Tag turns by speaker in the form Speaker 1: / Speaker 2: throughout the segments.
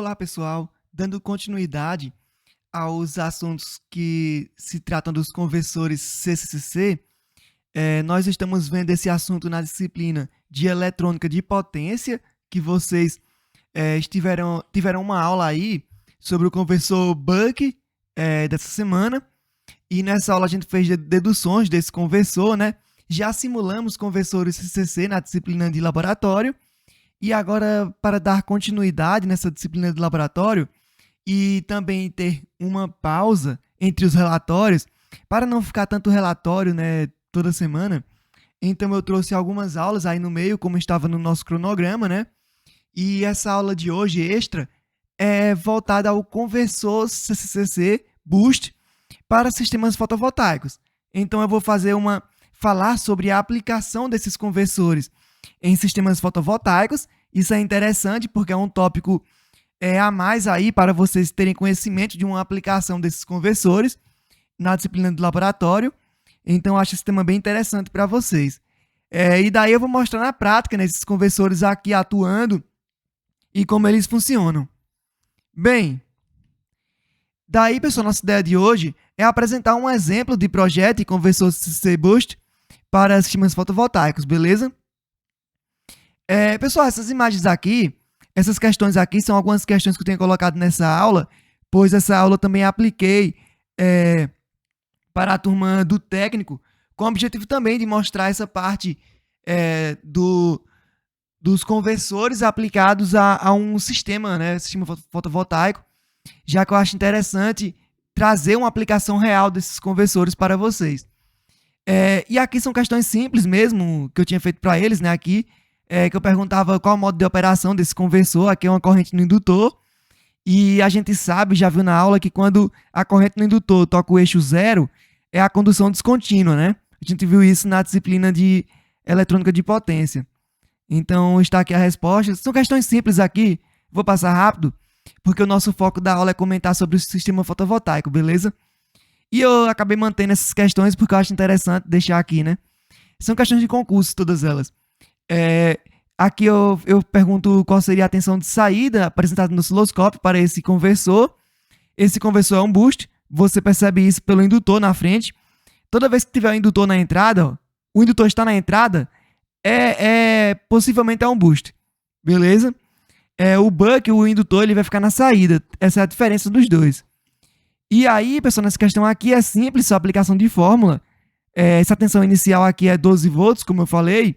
Speaker 1: Olá, pessoal. Dando continuidade aos assuntos que se tratam dos conversores CCC, nós estamos vendo esse assunto na disciplina de eletrônica de potência, que vocês tiveram uma aula aí sobre o conversor Buck dessa semana, e nessa aula a gente fez deduções desse conversor, né? Já simulamos conversores CCC na disciplina de laboratório, e agora, para dar continuidade nessa disciplina de laboratório e também ter uma pausa entre os relatórios, para não ficar tanto relatório, né, toda semana, então eu trouxe algumas aulas aí no meio, como estava no nosso cronograma, né? E essa aula de hoje, extra, é voltada ao conversor CCC Boost para sistemas fotovoltaicos. Então eu vou falar sobre a aplicação desses conversores em sistemas fotovoltaicos. Isso é interessante porque é um tópico a mais aí para vocês terem conhecimento de uma aplicação desses conversores na disciplina do laboratório. Então, eu acho esse tema bem interessante para vocês. E daí eu vou mostrar na prática, né, esses conversores aqui atuando e como eles funcionam. Bem, daí, pessoal, nossa ideia de hoje é apresentar um exemplo de projeto de conversor CCC Boost para sistemas fotovoltaicos, beleza? Pessoal, essas imagens aqui, essas questões aqui são algumas questões que eu tenho colocado nessa aula, pois essa aula eu também apliquei para a turma do técnico, com o objetivo também de mostrar essa parte dos conversores aplicados a um sistema, né, sistema fotovoltaico, já que eu acho interessante trazer uma aplicação real desses conversores para vocês. E aqui são questões simples mesmo, que eu tinha feito para eles, né, aqui, que eu perguntava qual o modo de operação desse conversor. Aqui é uma corrente no indutor, e a gente sabe, já viu na aula, que quando a corrente no indutor toca o eixo zero, é a condução descontínua, né? A gente viu isso na disciplina de eletrônica de potência. Então, está aqui a resposta. São questões simples aqui, vou passar rápido, porque o nosso foco da aula é comentar sobre o sistema fotovoltaico, beleza? E eu acabei mantendo essas questões porque eu acho interessante deixar aqui, né? São questões de concurso, todas elas. Aqui eu pergunto qual seria a tensão de saída apresentada no osciloscópio para esse conversor. Esse conversor é um boost, você percebe isso pelo indutor na frente. Toda vez que tiver um indutor na entrada, ó, o indutor está na entrada, possivelmente é um boost, beleza? O buck, o indutor, ele vai ficar na saída, essa é a diferença dos dois. E aí, pessoal, nessa questão aqui é simples, só aplicação de fórmula. Essa tensão inicial aqui é 12 volts, como eu falei.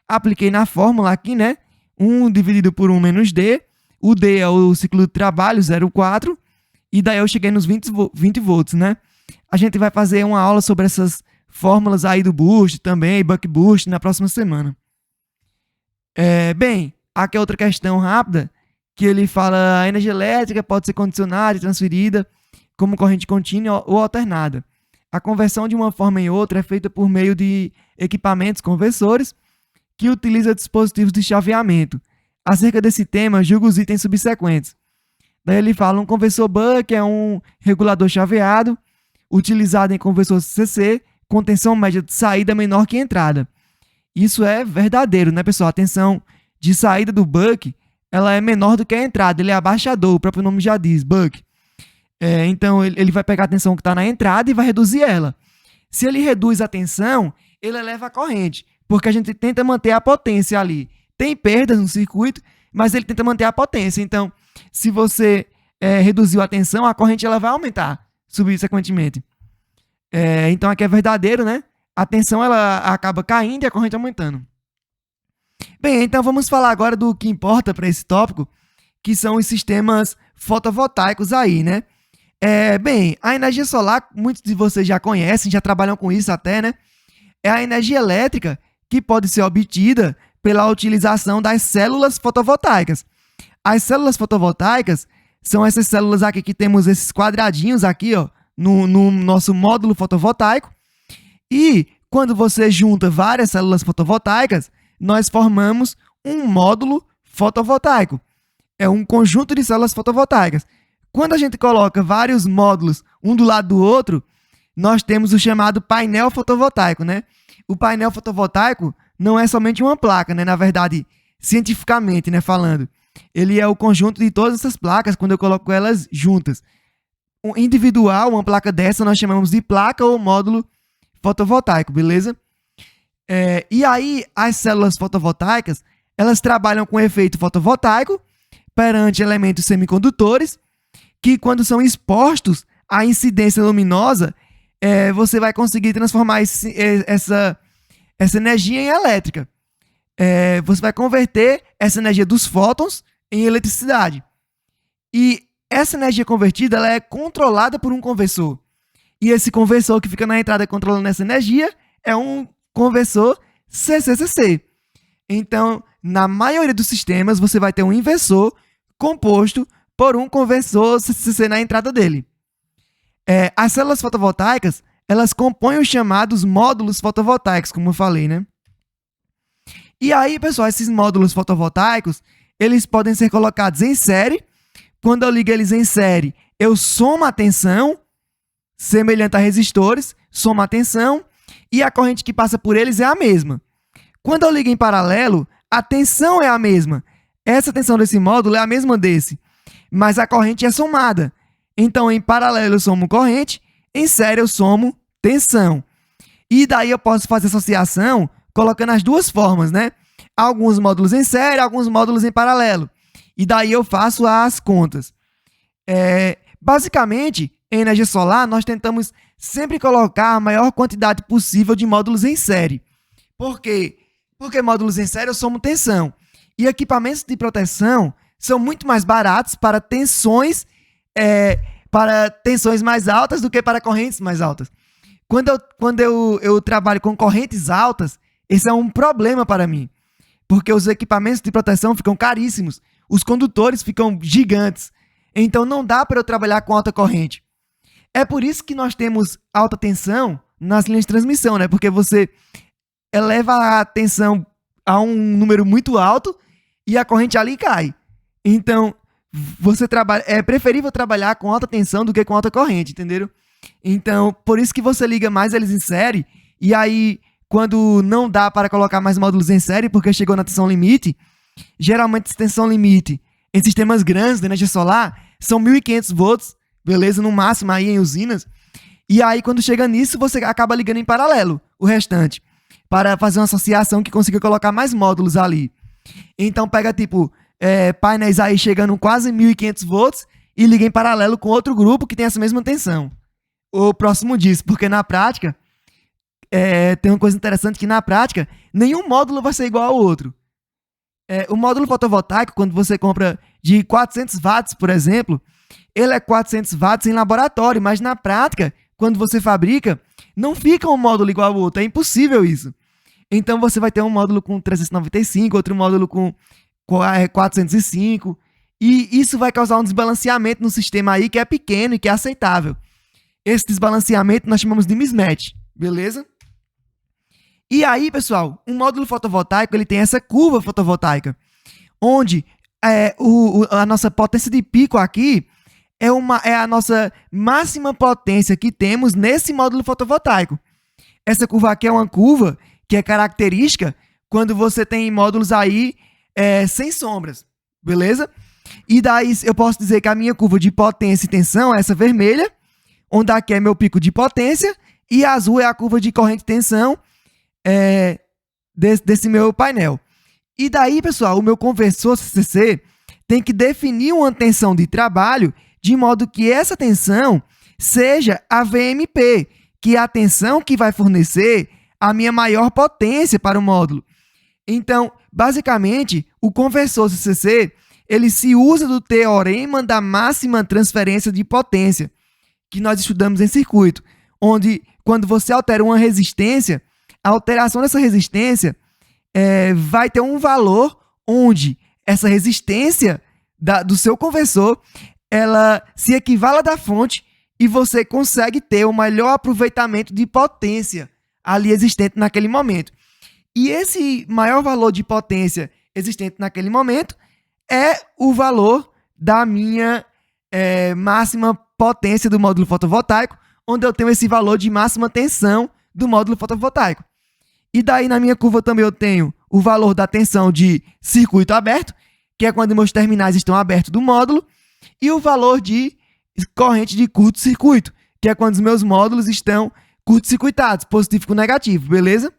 Speaker 1: Apliquei na fórmula aqui, né? 1 dividido por 1 menos D. O D é o ciclo de trabalho, 0,4. E daí eu cheguei nos 20 volts, né? A gente vai fazer uma aula sobre essas fórmulas aí do boost também, buck boost, na próxima semana. Bem, aqui é outra questão rápida, que ele fala: a energia elétrica pode ser condicionada e transferida como corrente contínua ou alternada. A conversão de uma forma em outra é feita por meio de equipamentos conversores que utiliza dispositivos de chaveamento. Acerca desse tema, julga os itens subsequentes. Daí ele fala: um conversor buck é um regulador chaveado, utilizado em conversor CCC, com tensão média de saída menor que entrada. Isso é verdadeiro, né, pessoal? A tensão de saída do buck, ela é menor do que a entrada, ele é abaixador, o próprio nome já diz, buck. Então, ele vai pegar a tensão que está na entrada e vai reduzir ela. Se ele reduz a tensão, ele eleva a corrente, porque a gente tenta manter a potência ali. Tem perdas no circuito, mas ele tenta manter a potência. Então, se você reduziu a tensão, a corrente ela vai aumentar subsequentemente. Então, aqui é verdadeiro, né? A tensão ela acaba caindo e a corrente aumentando. Bem, então vamos falar agora do que importa para esse tópico, que são os sistemas fotovoltaicos aí, né? Bem, a energia solar, muitos de vocês já conhecem, já trabalham com isso até, né? É a energia elétrica que pode ser obtida pela utilização das células fotovoltaicas. As células fotovoltaicas são essas células aqui que temos esses quadradinhos aqui, ó, no nosso módulo fotovoltaico. E quando você junta várias células fotovoltaicas, nós formamos um módulo fotovoltaico. É um conjunto de células fotovoltaicas. Quando a gente coloca vários módulos um do lado do outro, nós temos o chamado painel fotovoltaico, né? O painel fotovoltaico não é somente uma placa, né? Na verdade, cientificamente, né, falando. ele é o conjunto de todas essas placas quando eu coloco elas juntas. Um individual, uma placa dessa, nós chamamos de placa ou módulo fotovoltaico, beleza? E aí, as células fotovoltaicas, elas trabalham com efeito fotovoltaico perante elementos semicondutores, que quando são expostos à incidência luminosa, você vai conseguir transformar essa energia em elétrica. Você vai converter essa energia dos fótons em eletricidade. E essa energia convertida ela é controlada por um conversor. E esse conversor que fica na entrada controlando essa energia é um conversor CCCC. Então, na maioria dos sistemas, você vai ter um inversor composto por um conversor CCCC na entrada dele. As células fotovoltaicas, elas compõem os chamados módulos fotovoltaicos, como eu falei, né? E aí, pessoal, esses módulos fotovoltaicos, eles podem ser colocados em série. Quando eu ligo eles em série, eu somo a tensão, semelhante a resistores, somo a tensão, e a corrente que passa por eles é a mesma. Quando eu ligo em paralelo, a tensão é a mesma. Essa tensão desse módulo é a mesma desse, mas a corrente é somada. Então, em paralelo eu somo corrente, em série eu somo tensão. E daí eu posso fazer associação colocando as duas formas, né? Alguns módulos em série, alguns módulos em paralelo. E daí eu faço as contas. Basicamente, em energia solar, nós tentamos sempre colocar a maior quantidade possível de módulos em série. Por quê? Porque módulos em série eu somo tensão. E equipamentos de proteção são muito mais baratos para tensões mais altas do que para correntes mais altas. Quando eu trabalho com correntes altas, esse é um problema para mim, porque os equipamentos de proteção ficam caríssimos, os condutores ficam gigantes, então não dá para eu trabalhar com alta corrente. É por isso que nós temos alta tensão nas linhas de transmissão, né? Porque você eleva a tensão a um número muito alto e a corrente ali cai. Então, é preferível trabalhar com alta tensão do que com alta corrente, entenderam? Então, por isso que você liga mais eles em série, e aí, quando não dá para colocar mais módulos em série, porque chegou na tensão limite, geralmente essa tensão limite em sistemas grandes de energia solar são 1.500 volts, beleza? No máximo aí em usinas. E aí, quando chega nisso, você acaba ligando em paralelo o restante, para fazer uma associação que consiga colocar mais módulos ali. Então, pega tipo painéis aí chegando quase 1.500 volts e liga em paralelo com outro grupo que tem essa mesma tensão. Ou próximo disso, porque na prática, tem uma coisa interessante que na prática, nenhum módulo vai ser igual ao outro. O módulo fotovoltaico, quando você compra de 400 watts, por exemplo, ele é 400 watts em laboratório, mas na prática, quando você fabrica, não fica um módulo igual ao outro, é impossível isso. Então você vai ter um módulo com 395, outro módulo com 405, e isso vai causar um desbalanceamento no sistema aí que é pequeno e que é aceitável. Esse desbalanceamento nós chamamos de mismatch, beleza? E aí, pessoal, um módulo fotovoltaico ele tem essa curva fotovoltaica, onde a nossa potência de pico aqui é a nossa máxima potência que temos nesse módulo fotovoltaico. Essa curva aqui é uma curva que é característica quando você tem módulos aí sem sombras, beleza? E daí eu posso dizer que a minha curva de potência e tensão é essa vermelha, onde aqui é meu pico de potência, e azul é a curva de corrente e tensão desse meu painel. E daí, pessoal, o meu conversor CCC tem que definir uma tensão de trabalho de modo que essa tensão seja a VMP, que é a tensão que vai fornecer a minha maior potência para o módulo. Então, basicamente, o conversor CCC ele se usa do teorema da máxima transferência de potência, que nós estudamos em circuito, onde, quando você altera uma resistência, a alteração dessa resistência vai ter um valor onde essa resistência do seu conversor ela se equivale à da fonte e você consegue ter o melhor aproveitamento de potência ali existente naquele momento. E esse maior valor de potência existente naquele momento é o valor da minha máxima potência do módulo fotovoltaico, onde eu tenho esse valor de máxima tensão do módulo fotovoltaico. E daí, na minha curva, também eu tenho o valor da tensão de circuito aberto, que é quando meus terminais estão abertos do módulo, e o valor de corrente de curto-circuito, que é quando os meus módulos estão curto-circuitados, positivo com negativo, beleza?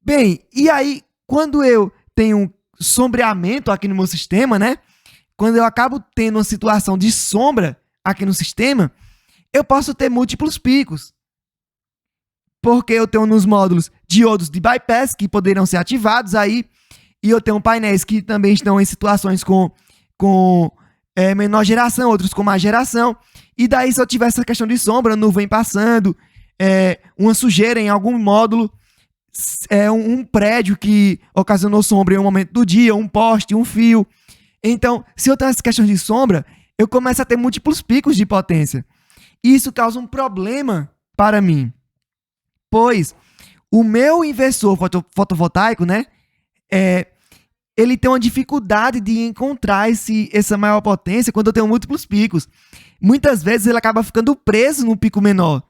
Speaker 1: Bem, e aí, quando eu tenho sombreamento aqui no meu sistema, né? Quando eu acabo tendo uma situação de sombra aqui no sistema, eu posso ter múltiplos picos. Porque eu tenho nos módulos diodos de bypass que poderão ser ativados aí, e eu tenho painéis que também estão em situações com menor geração, outros com mais geração. E daí, se eu tiver essa questão de sombra, nuvem passando, uma sujeira em algum módulo, um prédio que ocasionou sombra em um momento do dia, um poste, um fio. Então, se eu tenho essas questões de sombra, eu começo a ter múltiplos picos de potência. E isso causa um problema para mim. Pois o meu inversor fotovoltaico, né, ele tem uma dificuldade de encontrar essa maior potência quando eu tenho múltiplos picos. Muitas vezes ele acaba ficando preso no pico menor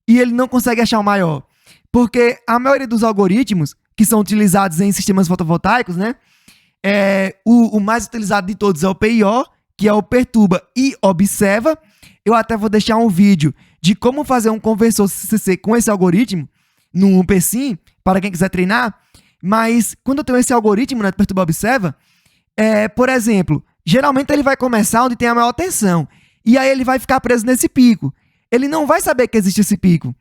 Speaker 1: e ele não consegue achar o maior. Porque a maioria dos algoritmos que são utilizados em sistemas fotovoltaicos, né, o mais utilizado de todos é o PIO, que é o perturba e observa. Eu até vou deixar um vídeo de como fazer um conversor CCC com esse algoritmo no PSIM, para quem quiser treinar. Mas quando eu tenho esse algoritmo, né, perturba observa, por exemplo, geralmente ele vai começar onde tem a maior tensão, e aí ele vai ficar preso nesse pico. Ele não vai saber que existe esse pico,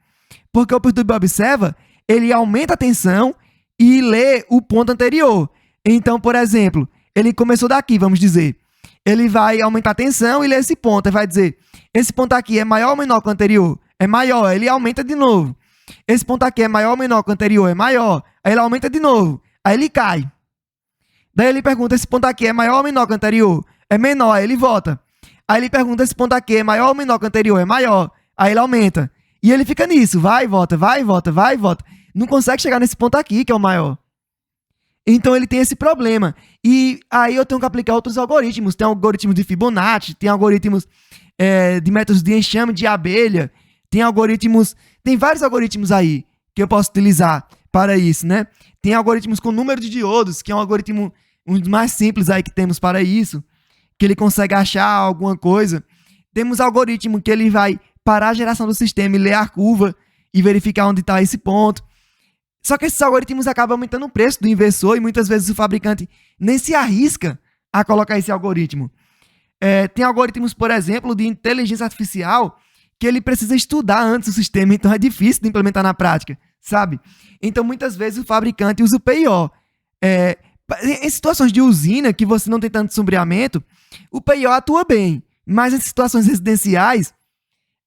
Speaker 1: porque o perturba observa, ele aumenta a tensão e lê o ponto anterior. Então, por exemplo, ele começou daqui, vamos dizer. Ele vai aumentar a tensão e ler esse ponto. Ele vai dizer, esse ponto aqui é maior ou menor que o anterior? É maior, ele aumenta de novo. Esse ponto aqui é maior ou menor que o anterior? É maior. Aí ele aumenta de novo. Aí ele cai. Daí ele pergunta, esse ponto aqui é maior ou menor que o anterior? É menor, aí ele volta. Aí ele pergunta, esse ponto aqui é maior ou menor que o anterior? É maior. Aí ele aumenta. E ele fica nisso, vai e volta, vai e volta, vai e volta. Não consegue chegar nesse ponto aqui, que é o maior. Então ele tem esse problema. E aí eu tenho que aplicar outros algoritmos. Tem algoritmos de Fibonacci, tem algoritmos de métodos de enxame de abelha, tem vários algoritmos aí que eu posso utilizar para isso, né? Tem algoritmos com número de diodos, que é um algoritmo um dos mais simples aí que temos para isso, que ele consegue achar alguma coisa. Temos algoritmo que ele vai parar a geração do sistema e ler a curva e verificar onde está esse ponto. Só que esses algoritmos acabam aumentando o preço do inversor e muitas vezes o fabricante nem se arrisca a colocar esse algoritmo. Tem algoritmos, por exemplo, de inteligência artificial que ele precisa estudar antes o sistema, então é difícil de implementar na prática, sabe? Então, muitas vezes o fabricante usa o PIO. Em situações de usina, que você não tem tanto sombreamento, o PIO atua bem, mas em situações residenciais,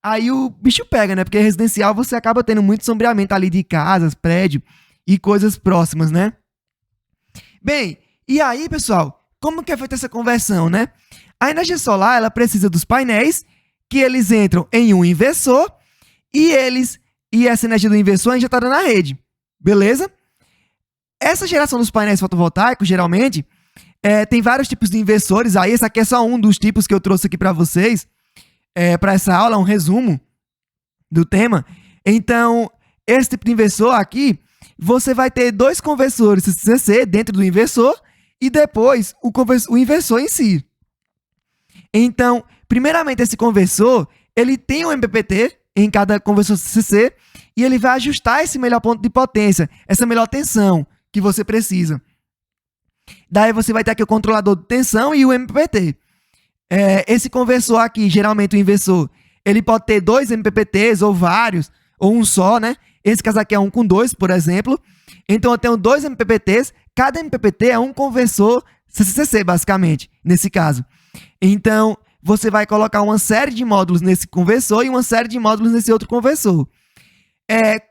Speaker 1: aí o bicho pega, né? Porque residencial você acaba tendo muito sombreamento ali de casas, prédio e coisas próximas, né? Bem, e aí, pessoal, como que é feita essa conversão, né? A energia solar, ela precisa dos painéis, que eles entram em um inversor, e essa energia do inversor é injetada na rede, beleza? Essa geração dos painéis fotovoltaicos, geralmente, tem vários tipos de inversores, aí esse aqui é só um dos tipos que eu trouxe aqui para vocês, para essa aula, um resumo do tema. Então, esse tipo de inversor aqui, você vai ter dois conversores CCC dentro do inversor e depois o inversor em si. Então, primeiramente, esse conversor, ele tem um MPPT em cada conversor CCC e ele vai ajustar esse melhor ponto de potência, essa melhor tensão que você precisa. Daí você vai ter aqui o controlador de tensão e o MPPT. Esse conversor aqui, geralmente o inversor, ele pode ter 2 MPPTs ou vários, ou um só, né? Esse caso aqui é 1 com 2, por exemplo. Então eu tenho 2 MPPTs, cada MPPT é um conversor CCC, basicamente, nesse caso. Então, você vai colocar uma série de módulos nesse conversor e uma série de módulos nesse outro conversor.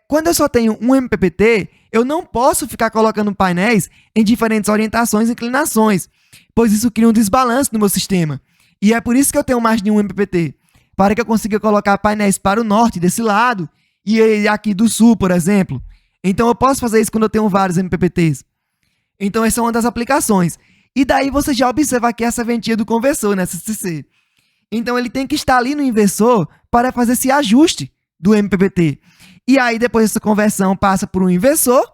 Speaker 1: Quando eu só tenho um MPPT, eu não posso ficar colocando painéis em diferentes orientações e inclinações, pois isso cria um desbalanço no meu sistema. E é por isso que eu tenho mais de um MPPT, para que eu consiga colocar painéis para o norte desse lado e aqui do sul, por exemplo. Então, eu posso fazer isso quando eu tenho vários MPPTs. Então, essa é uma das aplicações. E daí você já observa aqui a serventia do conversor, né, CCC. Então, ele tem que estar ali no inversor para fazer esse ajuste do MPPT. E aí, depois essa conversão passa por um inversor,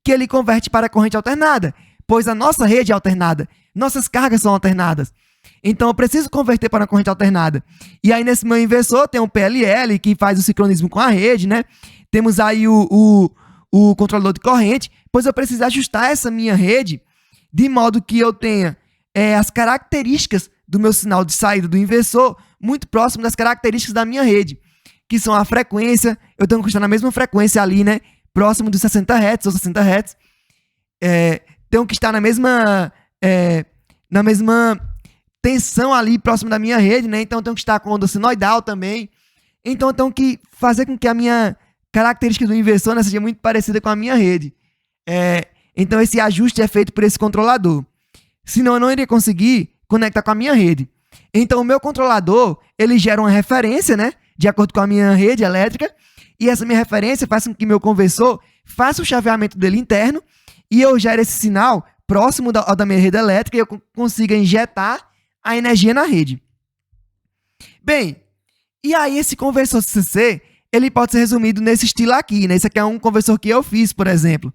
Speaker 1: que ele converte para corrente alternada. pois a nossa rede é alternada, nossas cargas são alternadas. Então eu preciso converter para uma corrente alternada. E aí nesse meu inversor tem um PLL que faz o sincronismo com a rede, né? Temos aí o controlador de corrente, pois eu preciso ajustar essa minha rede de modo que eu tenha as características do meu sinal de saída do inversor muito próximo das características da minha rede, que são a frequência. Eu tenho que estar na mesma frequência ali, né? Próximo dos 60 Hz ou 60 Hz. Tenho que estar na mesma tensão ali próximo da minha rede, né? Então eu tenho que estar com onda sinoidal também. Então eu tenho que fazer com que a minha característica do inversor, né, seja muito parecida com a minha rede. Então esse ajuste é feito por esse controlador. Senão eu não iria conseguir conectar com a minha rede. Então o meu controlador, ele gera uma referência, né, de acordo com a minha rede elétrica, e essa minha referência faz com que meu conversor faça o chaveamento dele interno e eu gere esse sinal próximo da minha rede elétrica e eu consiga injetar a energia na rede. Bem, e aí esse conversor CCC, ele pode ser resumido nesse estilo aqui, né? Esse aqui é um conversor que eu fiz, por exemplo.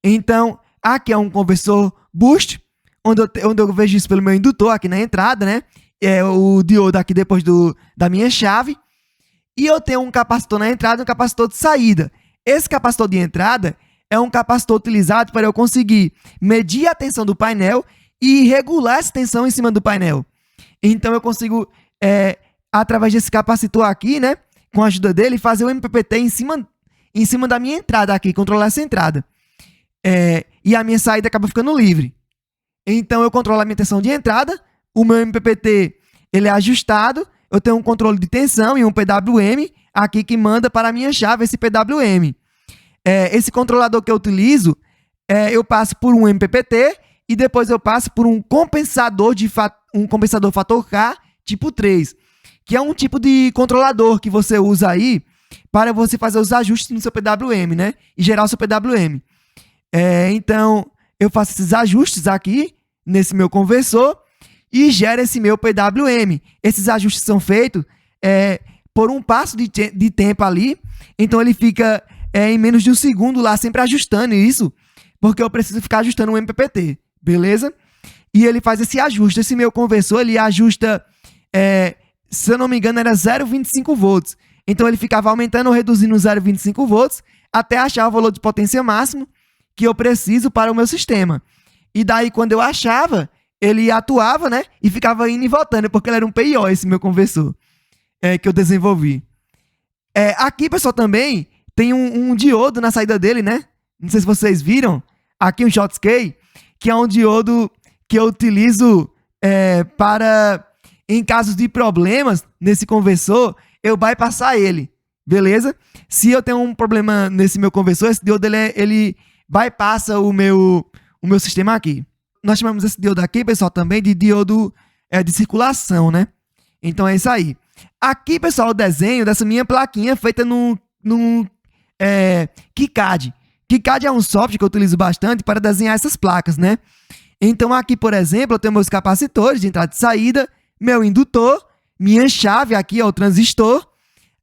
Speaker 1: Então, aqui é um conversor boost, onde eu vejo isso pelo meu indutor aqui na entrada, né? É o diodo aqui depois da minha chave. E eu tenho um capacitor na entrada e um capacitor de saída. Esse capacitor de entrada é um capacitor utilizado para eu conseguir medir a tensão do painel e regular essa tensão em cima do painel. Então, eu consigo, através desse capacitor aqui, né, com a ajuda dele, fazer o MPPT em cima da minha entrada aqui, controlar essa entrada. E a minha saída acaba ficando livre. Então, eu controlo a minha tensão de entrada, o meu MPPT ele é ajustado, eu tenho um controle de tensão e um PWM aqui que manda para a minha chave esse PWM. Esse controlador que eu utilizo, eu passo por um MPPT e depois eu passo por um compensador fator K tipo 3, que é um tipo de controlador que você usa aí para você fazer os ajustes no seu PWM, né? E gerar o seu PWM. Então, eu faço esses ajustes aqui nesse meu conversor e gera esse meu PWM. Esses ajustes são feitos por um passo de tempo ali, então ele fica em menos de um segundo lá, sempre ajustando isso, porque eu preciso ficar ajustando o MPPT, beleza? E ele faz esse ajuste. Esse meu conversor, ele ajusta, se eu não me engano, era 0,25 volts. Então ele ficava aumentando ou reduzindo 0,25 volts até achar o valor de potência máximo que eu preciso para o meu sistema. E daí, quando eu achava, ele atuava, né? E ficava indo e voltando, porque ele era um PIO, esse meu conversor, que eu desenvolvi. Aqui, pessoal, também tem um diodo na saída dele, né? Não sei se vocês viram. Aqui um Schottky, que é um diodo que eu utilizo para, em casos de problemas nesse conversor, eu bypassar ele, beleza? Se eu tenho um problema nesse meu conversor, esse diodo ele bypassa o meu sistema aqui. Nós chamamos esse diodo aqui, pessoal, também de diodo de circulação, né? Então é isso aí. Aqui, pessoal, o desenho dessa minha plaquinha feita no KiCad. KiCad é um software que eu utilizo bastante para desenhar essas placas, né? Então aqui, por exemplo, eu tenho meus capacitores de entrada e saída, meu indutor, minha chave, aqui é o transistor,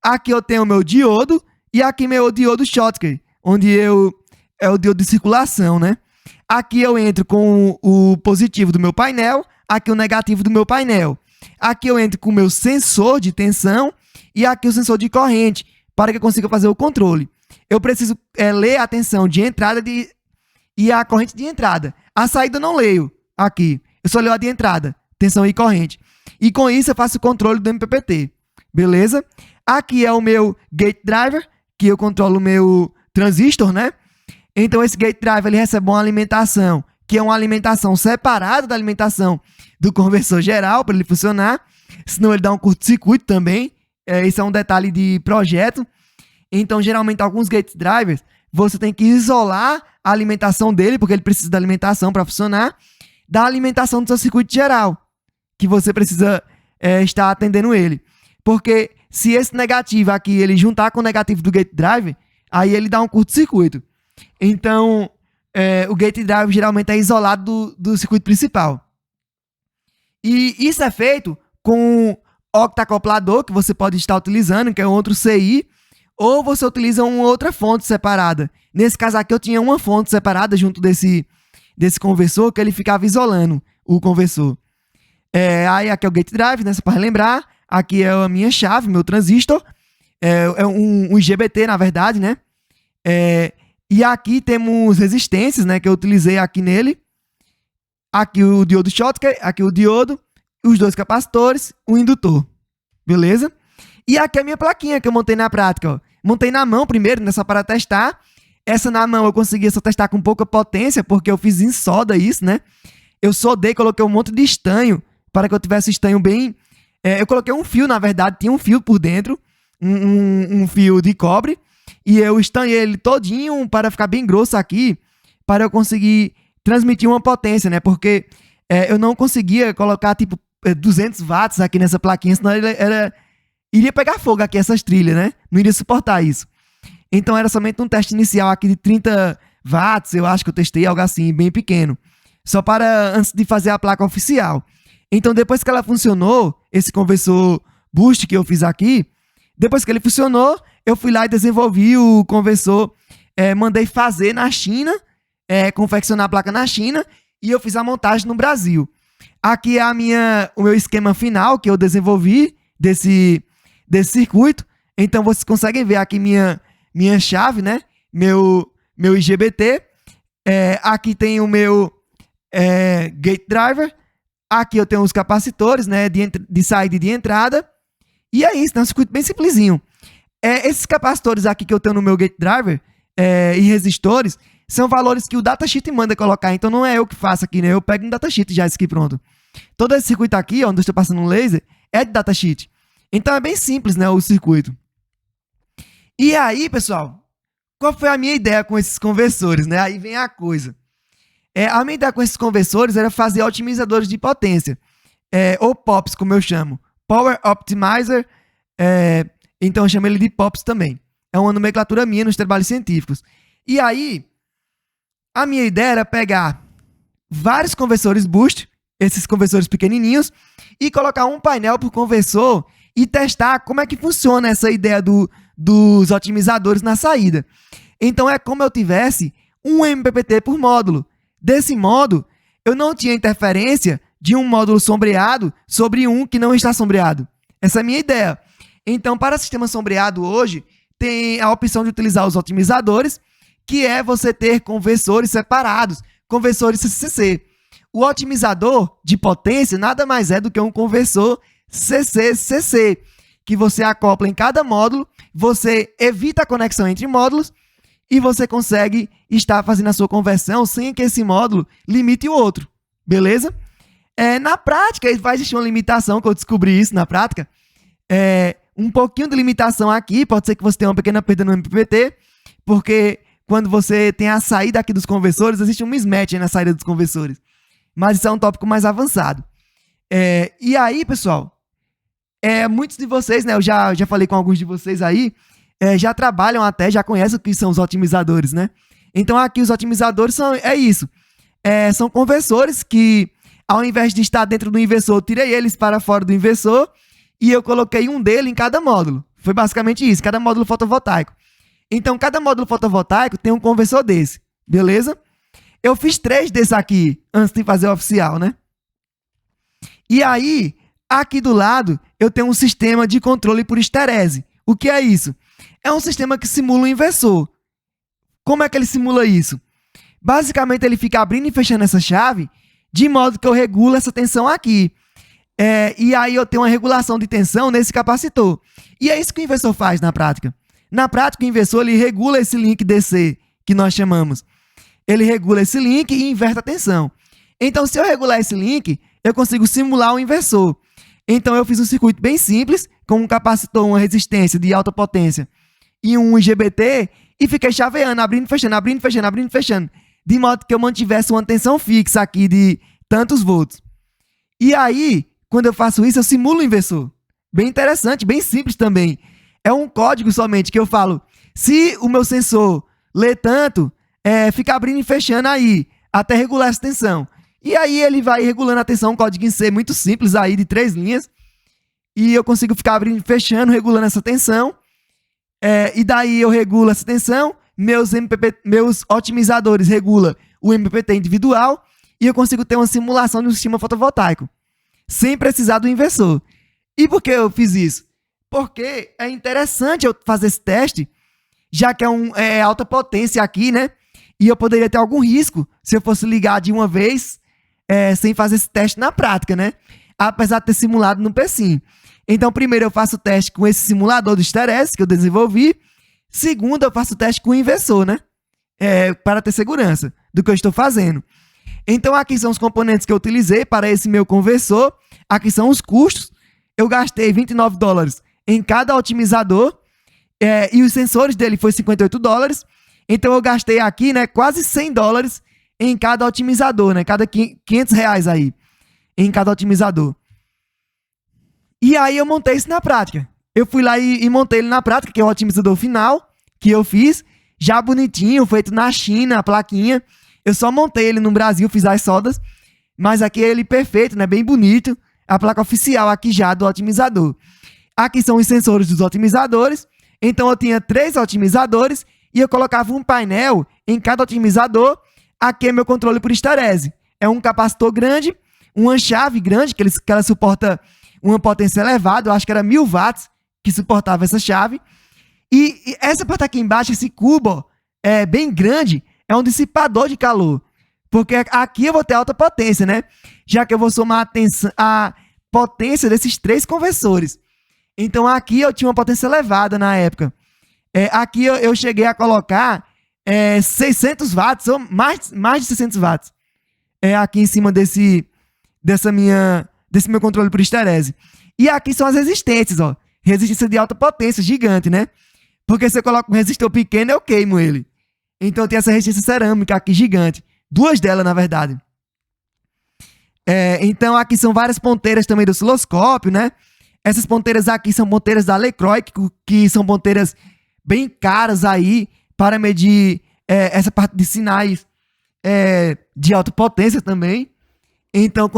Speaker 1: aqui eu tenho o meu diodo e aqui meu diodo Schottky, onde é o diodo de circulação, né? Aqui eu entro com o positivo do meu painel, aqui o negativo do meu painel. Aqui eu entro com o meu sensor de tensão e aqui o sensor de corrente, para que eu consiga fazer o controle. Eu preciso ler a tensão de entrada e a corrente de entrada. A saída eu não leio aqui, eu só leio a de entrada, tensão e corrente. E com isso eu faço o controle do MPPT, beleza? Aqui é o meu gate driver, que eu controlo o meu transistor, né? Então esse gate driver ele recebe uma alimentação, que é uma alimentação separada da alimentação do conversor geral, para ele funcionar, senão ele dá um curto-circuito também. Esse é um detalhe de projeto. Então, geralmente, alguns gate drivers, você tem que isolar a alimentação dele, porque ele precisa da alimentação para funcionar, da alimentação do seu circuito geral, que você precisa estar atendendo ele. Porque se esse negativo aqui, ele juntar com o negativo do gate driver, aí ele dá um curto-circuito. Então, o gate driver geralmente é isolado do circuito principal. E isso é feito com octacoplador, que você pode estar utilizando, que é outro CI, ou você utiliza uma outra fonte separada. Nesse caso aqui, eu tinha uma fonte separada junto desse desse conversor que ele ficava isolando o conversor. Aí aqui é o gate drive, né, só para relembrar. Aqui é a minha chave, meu transistor. É um IGBT, na verdade, né? E aqui temos resistências, né, que eu utilizei aqui nele. Aqui o diodo Schottky, aqui o diodo, os dois capacitores, o indutor. Beleza? E aqui é a minha plaquinha que eu montei na prática, ó. Montei na mão primeiro, né, só para testar. Essa na mão eu consegui só testar com pouca potência, porque eu fiz em solda isso, né? Eu soldei, coloquei um monte de estanho, para que eu tivesse estanho bem... eu coloquei um fio, na verdade, tinha um fio por dentro, um fio de cobre, e eu estanhei ele todinho para ficar bem grosso aqui, para eu conseguir transmitir uma potência, né? Porque eu não conseguia colocar, tipo, 200 watts aqui nessa plaquinha, senão iria pegar fogo aqui essas trilhas, né? Não iria suportar isso. Então era somente um teste inicial aqui de 30 watts, eu acho que eu testei algo assim, bem pequeno. Só para antes de fazer a placa oficial. Então depois que ela funcionou, esse conversor boost que eu fiz aqui, depois que ele funcionou, eu fui lá e desenvolvi o conversor, mandei fazer na China, confeccionar a placa na China, e eu fiz a montagem no Brasil. Aqui é o meu esquema final que eu desenvolvi desse circuito. Então vocês conseguem ver aqui minha chave, né? Meu IGBT. Aqui tem o meu gate driver. Aqui eu tenho os capacitores, né? De saída e de entrada. E é isso, né? Um circuito bem simplesinho. Esses capacitores aqui que eu tenho no meu gate driver e resistores são valores que o datasheet manda colocar. Então não é eu que faço aqui, né? Eu pego no datasheet já isso aqui pronto. Todo esse circuito aqui, onde eu estou passando um laser, é de datasheet. Então é bem simples, né? O circuito. E aí, pessoal, qual foi a minha ideia com esses conversores, né? Aí vem a coisa. A minha ideia com esses conversores era fazer otimizadores de potência, ou POPs, como eu chamo. Power Optimizer, então eu chamo ele de POPs também. É uma nomenclatura minha nos trabalhos científicos. E aí, a minha ideia era pegar vários conversores boost, esses conversores pequenininhos, e colocar um painel por conversor e testar como é que funciona essa ideia dos otimizadores na saída. Então é como eu tivesse um MPPT por módulo. Desse modo, eu não tinha interferência de um módulo sombreado sobre um que não está sombreado. Essa é a minha ideia. Então, para sistema sombreado hoje, tem a opção de utilizar os otimizadores, que é você ter conversores separados, conversores CCC. O otimizador de potência nada mais é do que um conversor CCCC, que você acopla em cada módulo, você evita a conexão entre módulos e você consegue estar fazendo a sua conversão sem que esse módulo limite o outro, beleza? Na prática, vai existir uma limitação, que eu descobri isso na prática, um pouquinho de limitação aqui, pode ser que você tenha uma pequena perda no MPPT, porque quando você tem a saída aqui dos conversores, existe um mismatch na saída dos conversores, mas isso é um tópico mais avançado. E aí, pessoal, muitos de vocês, né, eu já falei com alguns de vocês aí, já trabalham até, já conhecem o que são os otimizadores, né? Então aqui os otimizadores são conversores que, ao invés de estar dentro do inversor, eu tirei eles para fora do inversor e eu coloquei um dele em cada módulo. Foi basicamente isso, cada módulo fotovoltaico. Então cada módulo fotovoltaico tem um conversor desse, beleza? Eu fiz 3 desses aqui antes de fazer o oficial, né? E aí, aqui do lado, eu tenho um sistema de controle por esterese. O que é isso? É um sistema que simula um inversor. Como é que ele simula isso? Basicamente, ele fica abrindo e fechando essa chave, de modo que eu regulo essa tensão aqui. E aí eu tenho uma regulação de tensão nesse capacitor. E é isso que o inversor faz na prática. Na prática, o inversor ele regula esse link DC, que nós chamamos. Ele regula esse link e inverte a tensão. Então, se eu regular esse link, eu consigo simular o inversor. Então, eu fiz um circuito bem simples, com um capacitor, uma resistência de alta potência e um IGBT, e fiquei chaveando, abrindo, fechando, abrindo, fechando, abrindo, fechando, de modo que eu mantivesse uma tensão fixa aqui de tantos volts. E aí, quando eu faço isso, eu simulo o inversor. Bem interessante, bem simples também. É um código somente que eu falo, se o meu sensor lê tanto, fica abrindo e fechando aí, até regular essa tensão. E aí ele vai regulando a tensão, um código em C muito simples aí, de 3 linhas. E eu consigo ficar abrindo e fechando, regulando essa tensão. E daí eu regulo essa tensão, meus otimizadores regulam o MPPT individual e eu consigo ter uma simulação de um sistema fotovoltaico, sem precisar do inversor. E por que eu fiz isso? Porque é interessante eu fazer esse teste, já que é alta potência aqui, né? E eu poderia ter algum risco se eu fosse ligar de uma vez sem fazer esse teste na prática, né? Apesar de ter simulado no PSIM. Então, primeiro eu faço o teste com esse simulador do esterese que eu desenvolvi. Segundo, eu faço o teste com o inversor, né? Para ter segurança do que eu estou fazendo. Então, aqui são os componentes que eu utilizei para esse meu conversor. Aqui são os custos. Eu gastei $29 em cada otimizador. E os sensores dele foi $58. Então, eu gastei aqui, né, quase $100 em cada otimizador, né? Cada R$500 aí em cada otimizador. E aí, eu montei isso na prática. Eu fui lá e montei ele na prática, que é o otimizador final que eu fiz. Já bonitinho, feito na China, a plaquinha. Eu só montei ele no Brasil, fiz as soldas. Mas aqui é ele perfeito, né? Bem bonito. A placa oficial aqui já do otimizador. Aqui são os sensores dos otimizadores. Então, eu tinha 3 otimizadores e eu colocava um painel em cada otimizador. Aqui é meu controle por esterese. É um capacitor grande, uma chave grande, que ela suporta uma potência elevada. Eu acho que era 1000 watts que suportava essa chave. E essa parte aqui embaixo, esse cubo, bem grande, é um dissipador de calor. Porque aqui eu vou ter alta potência, né? Já que eu vou somar a potência desses 3 conversores. Então, aqui eu tinha uma potência elevada na época. Aqui eu cheguei a colocar 600 watts, ou mais de 600 watts. Aqui em cima desse meu controle por esterese. E aqui são as resistências, ó. Resistência de alta potência, gigante, né? Porque se eu coloco um resistor pequeno, eu queimo ele. Então, tem essa resistência cerâmica aqui, gigante. 2 delas, na verdade. Então, aqui são várias ponteiras também do osciloscópio, né? Essas ponteiras aqui são ponteiras da Lecroy, que são ponteiras bem caras aí para medir essa parte de sinais de alta potência também. Então,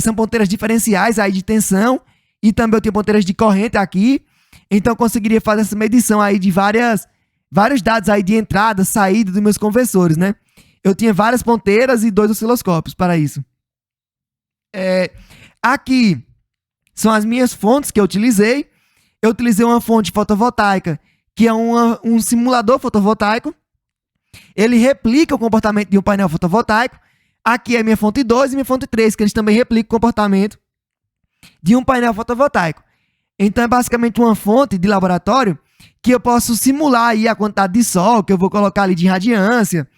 Speaker 1: são ponteiras diferenciais aí de tensão e também eu tenho ponteiras de corrente aqui. Então, eu conseguiria fazer essa medição aí de vários dados aí de entrada, saída dos meus conversores, né? Eu tinha várias ponteiras e 2 osciloscópios para isso. Aqui são as minhas fontes que eu utilizei. Eu utilizei uma fonte fotovoltaica, que é um simulador fotovoltaico. Ele replica o comportamento de um painel fotovoltaico. Aqui é minha fonte 2 e minha fonte 3, que eles também replicam o comportamento de um painel fotovoltaico. Então, é basicamente uma fonte de laboratório que eu posso simular aí a quantidade de sol que eu vou colocar ali de radiância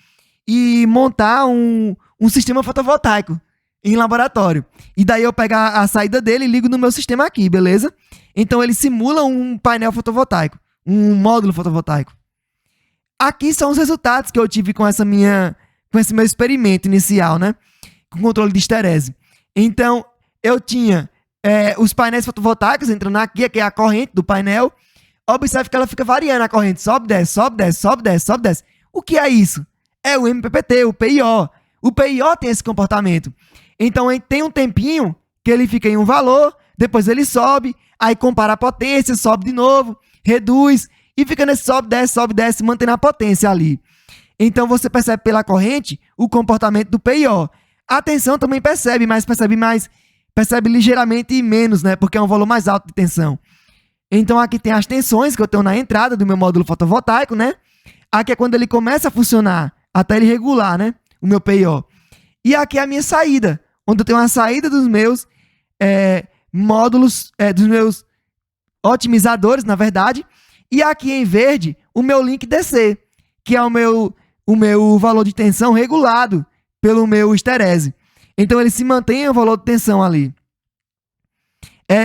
Speaker 1: e montar um sistema fotovoltaico em laboratório. E daí eu pego a saída dele e ligo no meu sistema aqui, beleza? Então, ele simula um painel fotovoltaico, um módulo fotovoltaico. Aqui são os resultados que eu tive com esse meu experimento inicial, né? Com controle de esterese. Então, eu tinha os painéis fotovoltaicos entrando aqui é a corrente do painel. Observe que ela fica variando a corrente. Sobe, desce, sobe, desce, sobe, desce, sobe, desce. O que é isso? É o MPPT, o PIO. O PIO tem esse comportamento. Então, tem um tempinho que ele fica em um valor, depois ele sobe, aí compara a potência, sobe de novo, reduz, e fica nesse sobe, desce, mantendo a potência ali. Então, você percebe pela corrente o comportamento do PIO. A tensão também percebe, mas percebe ligeiramente menos, né? Porque é um valor mais alto de tensão. Então, aqui tem as tensões que eu tenho na entrada do meu módulo fotovoltaico, né? Aqui é quando ele começa a funcionar, até ele regular, né? O meu PIO. E aqui é a minha saída, onde eu tenho a saída dos meus módulos, dos meus otimizadores, na verdade. E aqui em verde, o meu link DC, que é o meu valor de tensão regulado pelo meu esterese. Então, ele se mantém o valor de tensão ali.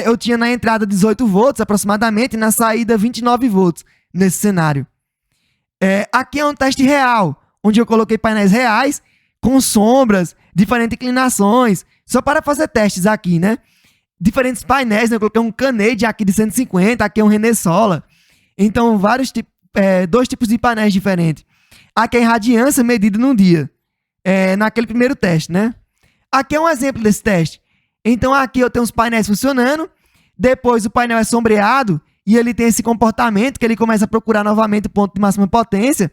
Speaker 1: Eu tinha na entrada 18 volts aproximadamente e na saída 29 volts nesse cenário. Aqui é um teste real, onde eu coloquei painéis reais com sombras, diferentes inclinações, só para fazer testes aqui, né? Diferentes painéis, né? Eu coloquei um Canade aqui de 150, aqui é um René Sola. Então, 2 tipos de painéis diferentes. Aqui é radiância medida num dia, naquele primeiro teste, né? Aqui é um exemplo desse teste. Então, aqui eu tenho os painéis funcionando, depois o painel é sombreado e ele tem esse comportamento que ele começa a procurar novamente o ponto de máxima potência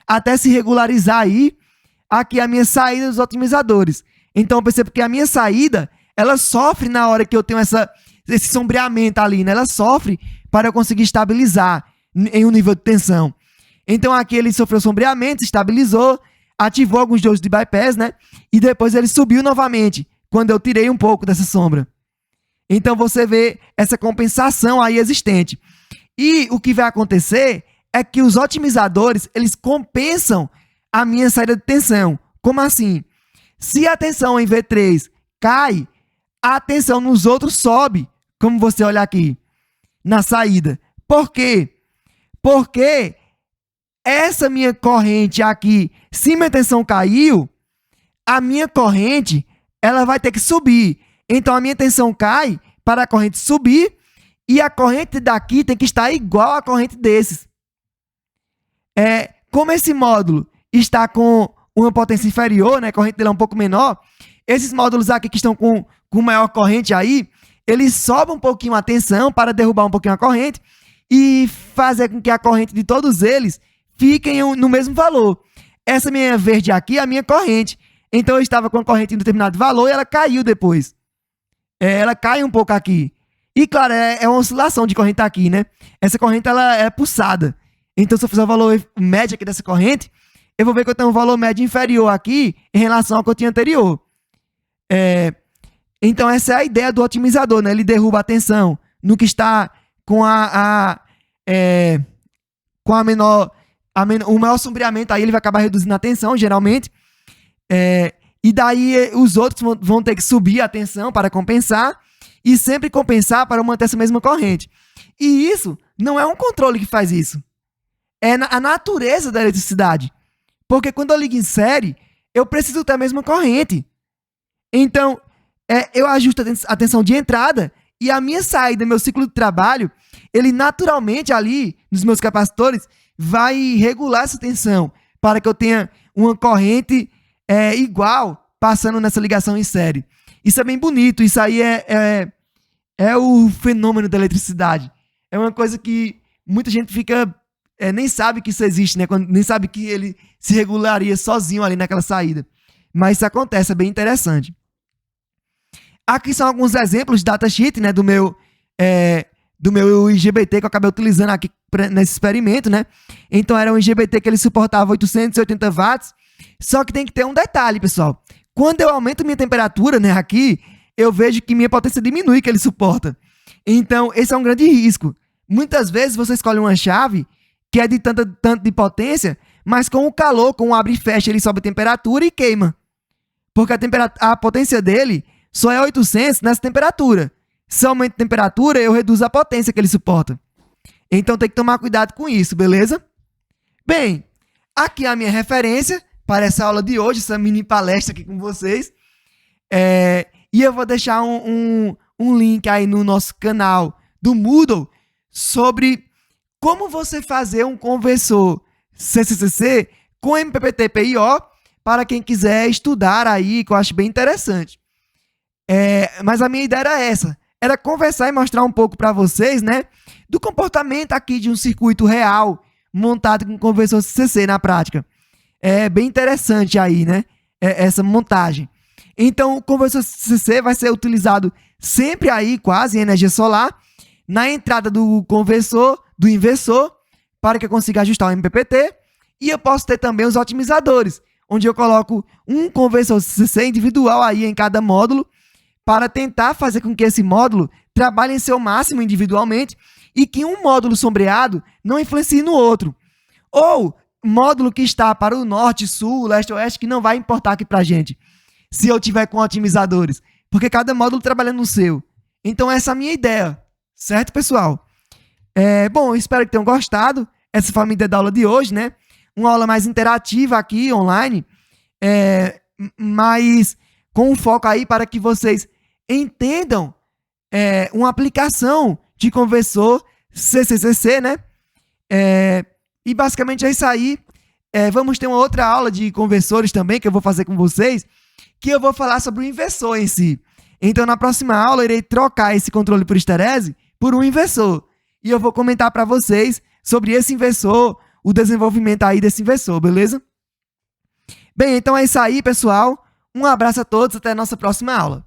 Speaker 1: até se regularizar aí. aqui a minha saída dos otimizadores. Então eu percebo que a minha saída, ela sofre na hora que eu tenho esse sombreamento ali, né? Ela sofre para eu conseguir estabilizar em um nível de tensão. Então aqui ele sofreu sombreamento, estabilizou, ativou alguns doses de bypass, né? E depois ele subiu novamente, quando eu tirei um pouco dessa sombra. Então você vê essa compensação aí existente. E o que vai acontecer é que os otimizadores, eles compensam a minha saída de tensão. Como assim? Se a tensão em V3 cai, a tensão nos outros sobe, como você olha aqui, na saída. Por quê? Porque essa minha corrente aqui, se minha tensão caiu, a minha corrente, ela vai ter que subir. Então, a minha tensão cai para a corrente subir e a corrente daqui tem que estar igual à corrente desses. Como esse módulo está com uma potência inferior, né, a corrente dele é um pouco menor, esses módulos aqui que estão com maior corrente aí, eles sobem um pouquinho a tensão para derrubar um pouquinho a corrente e fazer com que a corrente de todos eles fiquem no mesmo valor. Essa minha verde aqui é a minha corrente. Então, eu estava com a corrente em determinado valor e ela caiu depois. Ela cai um pouco aqui. E, claro, é uma oscilação de corrente aqui, né? Essa corrente, ela é pulsada. Então, se eu fizer o valor médio aqui dessa corrente, eu vou ver que eu tenho um valor médio inferior aqui em relação ao que eu tinha anterior. Então, essa é a ideia do otimizador, né? Ele derruba a tensão no que está com o maior sombreamento, aí ele vai acabar reduzindo a tensão, geralmente. E daí os outros vão ter que subir a tensão para compensar e sempre compensar para manter essa mesma corrente. E isso não é um controle que faz isso. É a natureza da eletricidade. Porque quando eu ligo em série, eu preciso ter a mesma corrente. Então, eu ajusto a tensão de entrada e a minha saída, meu ciclo de trabalho, ele naturalmente ali, nos meus capacitores, vai regular essa tensão para que eu tenha uma corrente igual passando nessa ligação em série. Isso é bem bonito, isso aí é o fenômeno da eletricidade. É uma coisa que muita gente nem sabe que isso existe, né? Nem sabe que ele se regularia sozinho ali naquela saída. Mas isso acontece, é bem interessante. Aqui são alguns exemplos de datasheet, né, do meu IGBT que eu acabei utilizando aqui nesse experimento, né? Então era um IGBT que ele suportava 880 watts, só que tem que ter um detalhe, pessoal. Quando eu aumento minha temperatura, né, aqui, eu vejo que minha potência diminui que ele suporta. Então, esse é um grande risco. Muitas vezes você escolhe uma chave que é de tanto de potência, mas com o calor, com o abre e fecha, ele sobe a temperatura e queima. Porque a potência dele só é 800 nessa temperatura. Se eu aumento a temperatura, eu reduzo a potência que ele suporta. Então, tem que tomar cuidado com isso, beleza? Bem, aqui é a minha referência para essa aula de hoje, essa mini palestra aqui com vocês. E eu vou deixar um link aí no nosso canal do Moodle sobre como você fazer um conversor CCCC com MPPT-PIO para quem quiser estudar aí, que eu acho bem interessante. Mas a minha ideia era essa. Era conversar e mostrar um pouco para vocês, né, do comportamento aqui de um circuito real montado com conversor CCC na prática. É bem interessante aí, né, essa montagem. Então, o conversor CCC vai ser utilizado sempre aí, quase, em energia solar, na entrada do conversor, do inversor, para que eu consiga ajustar o MPPT. E eu posso ter também os otimizadores, onde eu coloco um conversor CCC individual aí em cada módulo, para tentar fazer com que esse módulo trabalhe em seu máximo individualmente e que um módulo sombreado não influencie no outro. Ou módulo que está para o norte, sul, leste, oeste, que não vai importar aqui para a gente, se eu tiver com otimizadores, porque cada módulo trabalha no seu. Então, essa é a minha ideia, certo, pessoal? Bom, espero que tenham gostado. Essa foi a minha ideia da aula de hoje, né? Uma aula mais interativa aqui, online, mas com um foco aí para que vocês entendam uma aplicação de conversor CCCC, né? E basicamente é isso aí. Vamos ter uma outra aula de conversores também que eu vou fazer com vocês, que eu vou falar sobre o inversor em si. Então, na próxima aula, eu irei trocar esse controle por esterese por um inversor. E eu vou comentar para vocês sobre esse inversor, o desenvolvimento aí desse inversor, beleza? Bem, então é isso aí, pessoal. Um abraço a todos, até a nossa próxima aula.